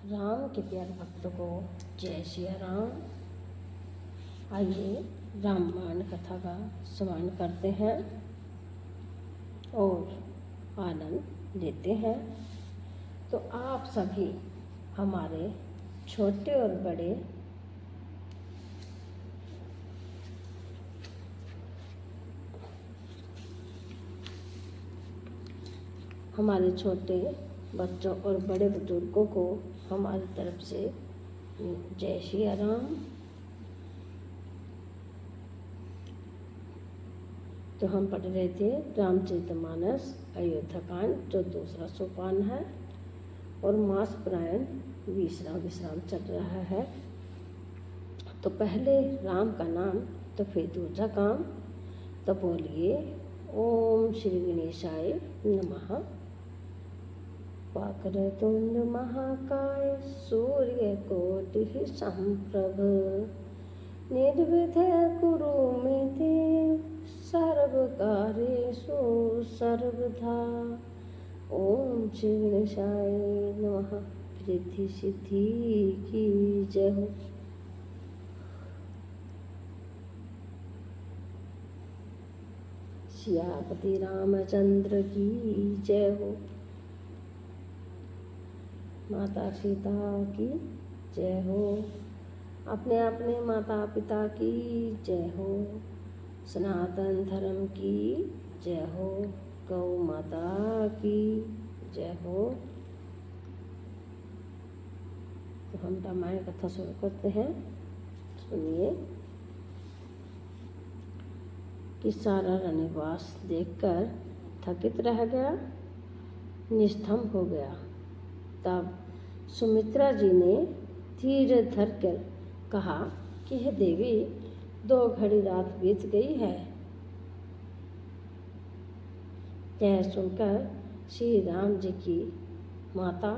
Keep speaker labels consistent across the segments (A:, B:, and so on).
A: राम के प्यारे भक्तों को जय सिया राम। आइए रामायण कथा का श्रवण करते हैं और आनंद लेते हैं। तो आप सभी हमारे छोटे और बड़े हमारे छोटे बच्चों और बड़े बुजुर्गों को हमारी तरफ से जय श्री राम। तो हम पढ़ रहे थे रामचरितमानस अयोध्या कांड, जो दूसरा सोपान है और मास प्रायण विश्राम चल रहा है। तो पहले राम का नाम तो फिर दूसरा काम। तो बोलिए ओम श्री गणेशाय नमः। वक्रतुंड महाकाय सूर्यकोटिः समप्रभ निर्विघ्नं कुरु मे देव सर्वकार्येषु सर्वदा। ओम श्री गणेशाय नमः। रिद्धि सिद्धि की जय हो। सियापति रामचंद्र की जय हो। माता सीता की जय हो। अपने अपने माता पिता की जय हो। सनातन धर्म की जय हो। गौ माता की जय हो। तो हम रामायण कथा शुरू करते हैं। सुनिए कि सारा रनिवास देखकर थकित रह गया, निस्तंभ हो गया। तब सुमित्रा जी ने धीरे धर कर कहा कि हे देवी, 2 घड़ी रात बीत गई है। यह सुनकर श्री राम जी की माता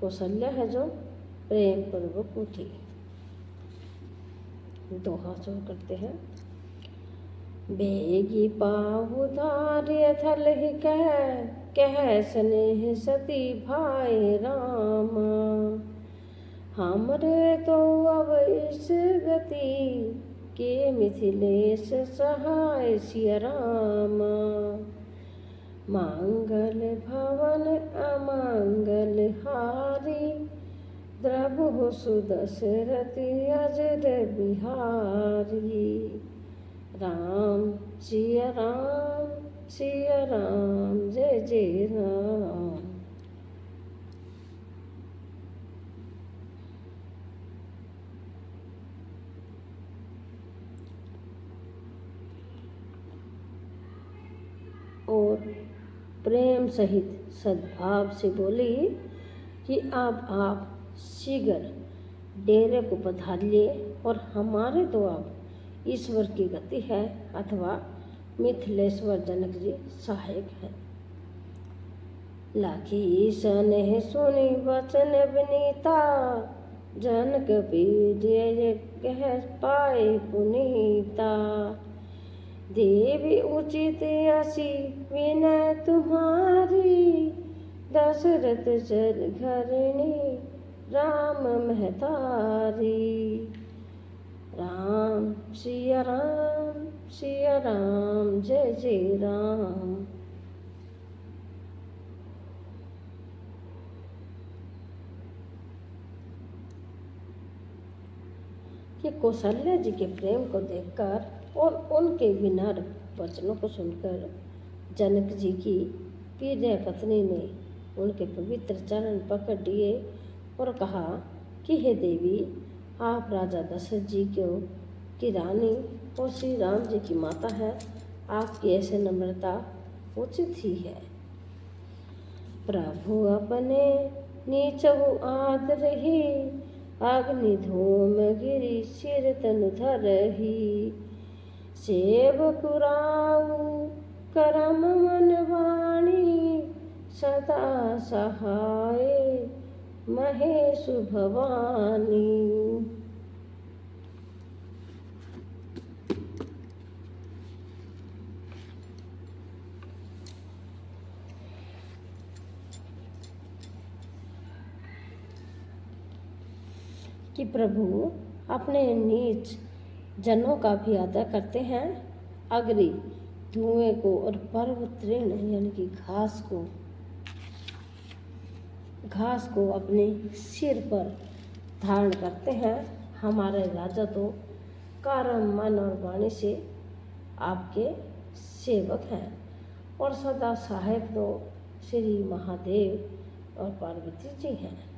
A: कौशल्या है जो प्रेम पूर्वक उठी। दोहा शुरू करते हैं। बेगी पाहु धार्य थल ही कह स्नेह सती भाई राम। हमरे तो अब इस गति के मिथिलेश सहाय सिया राम। मांगल भवन अमंगल हारी द्रबहु सुदशरथि अजर बिहारी। राम सिया राम जय जय राम। और प्रेम सहित सद्भाव से बोली कि अब आप शीघ्र डेरे को पधारिए और हमारे तो अब ईश्वर की गति है अथवा मिथिलेश्वर जनक जी सहायक है। लाखी सनेह सुनी वचन विनीता जनक पीजे कह पाए पुनीता। देवी उचित असी विनय तुम्हारी दशरथ चर घरणी राम महतारी। राम सिया राम जय जय राम। कि कौशल्या जी के प्रेम को देखकर और उनके विनम्र वचनों को सुनकर जनक जी की प्रिय पत्नी ने उनके पवित्र चरण पकड़ लिए और कहा कि हे देवी, आप राजा दशरथ जी की रानी और श्री राम जी की माता है। आपकी ऐसे नम्रता उचित ही है। प्रभु अपने नीचहु आदर ही अग्नि धूम गिरि सिर तनु धरही। सेवक राउ करम मन वाणी सदा सहाय महेशु भवानी। कि प्रभु अपने नीच जनों का भी आदर करते हैं। अग्नि धुएं को और पर्व तृण यानी कि घास को अपने सिर पर धारण करते हैं। हमारे राजा तो कर्म मन और वाणी से आपके सेवक हैं और सदा सहायक तो श्री महादेव और पार्वती जी हैं।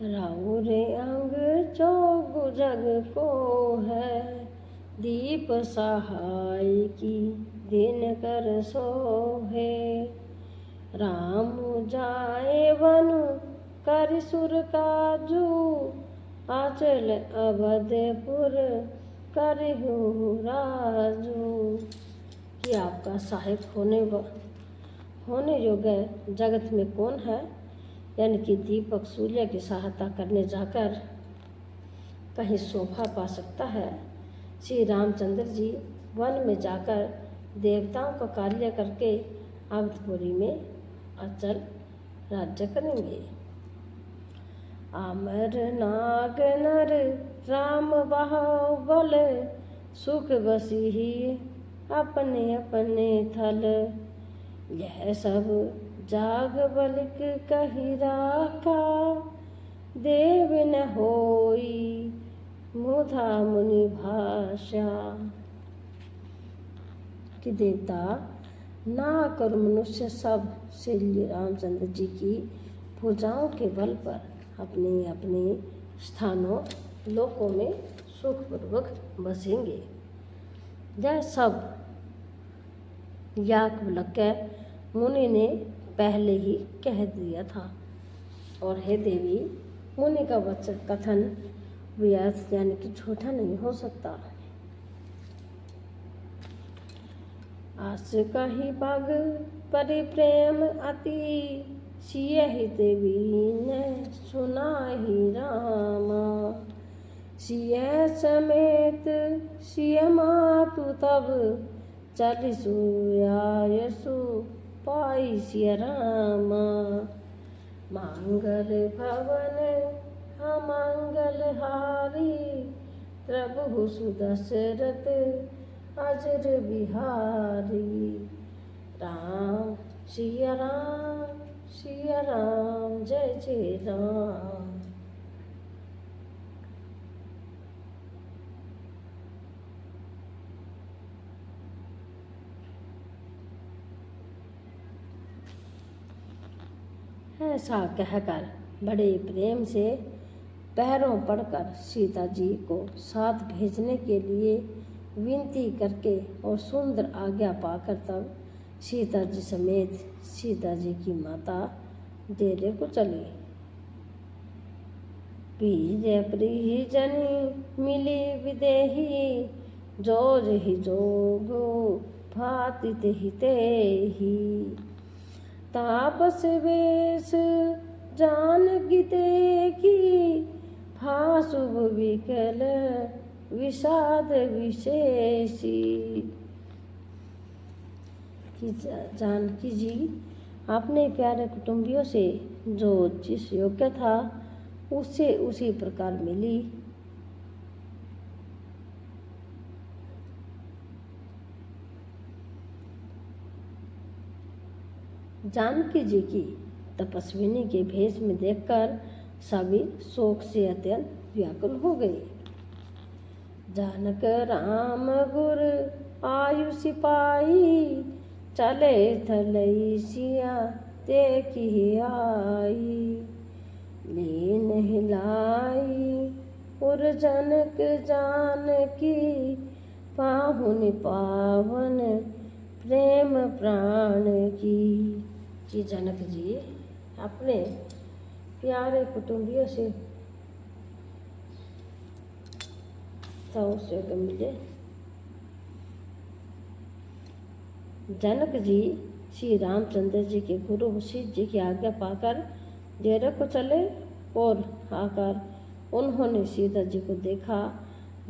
A: राहु रे अंग जोग जग को है, दीप सहाय की दिन कर सोहे। राम जाए वन कर सुर काजू, आचल अवधपुर करहु राजू। कि आपका सहायक होने योग्य जगत में कौन है, यानी कि दीपक सूर्य की सहायता करने जाकर कहीं शोभा पा सकता है। श्री रामचंद्र जी वन में जाकर देवताओं का कार्य करके अवधपुरी में अचल राज्य करेंगे। अमर नाग नर राम बाहुबल, सुख बसी ही अपने अपने थल। यह सब जाग बलिक कही राखा, देव न होई मुधा मुनि भाषा। कि देवता नाग और मनुष्य सब श्री रामचंद्र जी की पूजाओं के बल पर अपने अपने स्थानों लोकों में सुखपूर्वक बसेंगे। यह सब याज्ञवल्क्य मुनि ने पहले ही कह दिया था। और हे देवी, मुनि का वचन कथन व्यर्थ यानी कि झूठा नहीं हो सकता। आस कही पग परिप्रेम अति, सियहि देवी ने सुनाहि रामा। सिय समेत सिय मातु तब, चलिसु आयसु पाई सिय रामा। मांगल भवन अमंगल हारी, प्रभु सुदशरथ अजर बिहारी। राम सिया राम जय जय राम। ऐसा कहकर बड़े प्रेम से पैरों पड़कर सीता जी को साथ भेजने के लिए विनती करके और सुंदर आज्ञा पाकर तब सीता जी समेत सीता जी की माता डेरे को चली। पीर परिजनी मिली विदेही, जोज ही जोगो भाति तेहि तेहि। तापस वेश जानकी देखी, भासुभ विकल विषाद विशेषी। कि जानकी जी अपने प्यारे कुटुंबियों से जो जिस योग्य था उससे उसी प्रकार मिली। जानकी जी की तपस्विनी के भेष में देखकर सभी शोक से अत्यंत व्याकुल हो गए। जानक राम गुर आयु सिपाही, चले थलई सिया देखी आई। लीन हिलाई उर जनक जानकी, पाहुन पावन प्रेम प्राण की। कि जनक जी अपने प्यारे कुटुंबियों से तो उससे मिले। जनक जी श्री रामचंद्र जी के गुरु वशिष्ठ जी की आज्ञा पाकर डेरे को चले और आकर उन्होंने सीता जी को देखा।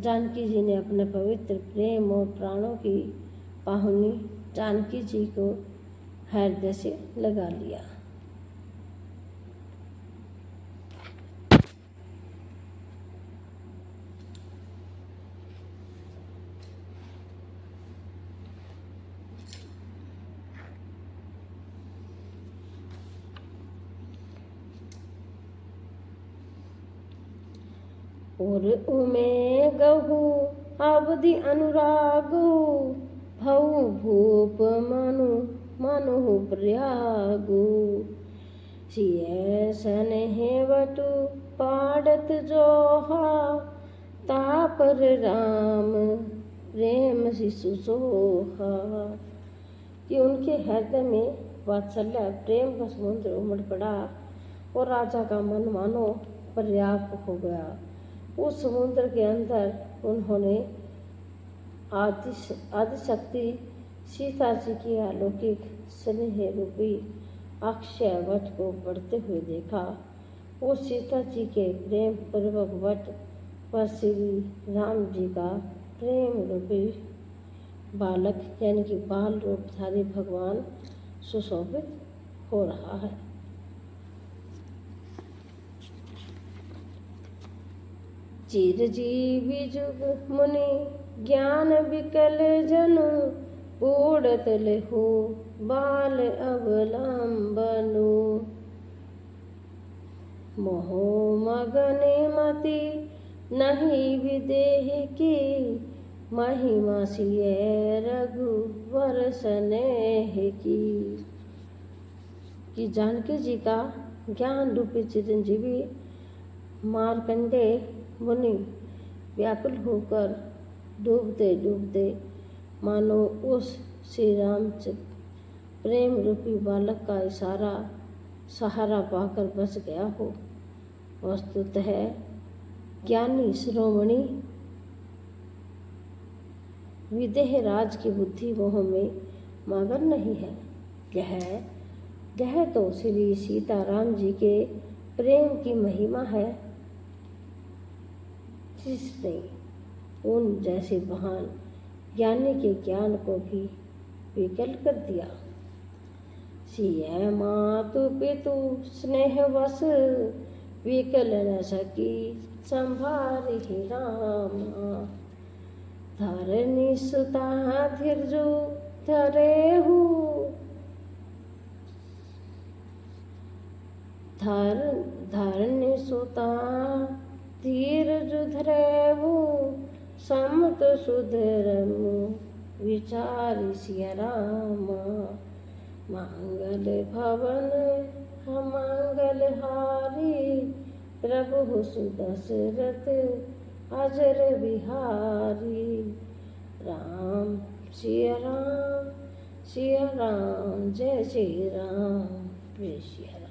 A: जानकी जी ने अपने पवित्र प्रेम और प्राणों की पाहुनी जानकी जी को हृदय से लगा लिया। और उमे गहु अवधि अनुरागु भऊ भूप मनु मनु प्रयागु सिय स्नेह वटु पाड़त जोहा तापर राम प्रेम शिशु सोहा। कि उनके हृदय में वात्सल्य प्रेम का समुद्र उमड़ पड़ा और राजा का मन मानो पर्याप्त हो गया। उस समुद्र के अंदर उन्होंने आदिशक्ति सीता जी की अलौकिक स्नेह रूपी अक्षय वट को बढ़ते हुए देखा। उस सीता जी के प्रेम पूर्वक वट पर श्री राम जी का प्रेम रूपी बालक यानी कि बाल रूपधारी भगवान सुशोभित हो रहा है। चिरजीवी जुग मुनि ज्ञान विकल जनु उड़त लेहु बाल अवलंबनु मोह मगन मति नहीं विदेह की महिमा सिय रघुवर स्नेह की। कि जानकी जी का ज्ञान रूपी चिरंजीवी मार्कंडेय मुनि व्याकुल होकर डूबते डूबते मानो उस श्री राम प्रेम रूपी बालक का सहारा पाकर बच गया हो। वस्तुतः ज्ञानी शिरोमणि विदेह राज की बुद्धि मोह में मगन नहीं है। यह तो श्री सीताराम जी के प्रेम की महिमा है जिसने उन जैसे महान ज्ञानी के ज्ञान को भी विकल कर दिया। सिय मातु पितु स्नेह वश विकल न सकी संभारि रामा धरनी सुता धीरजु धरेहु धरनी सुता धीरजु धरेहु समत सुधरमु विचारि सिय रामा मंगल भवन मंगल हारी प्रभु सुदशरथ अजर बिहारी राम सिय राम जय श्री राम जय सिया राम।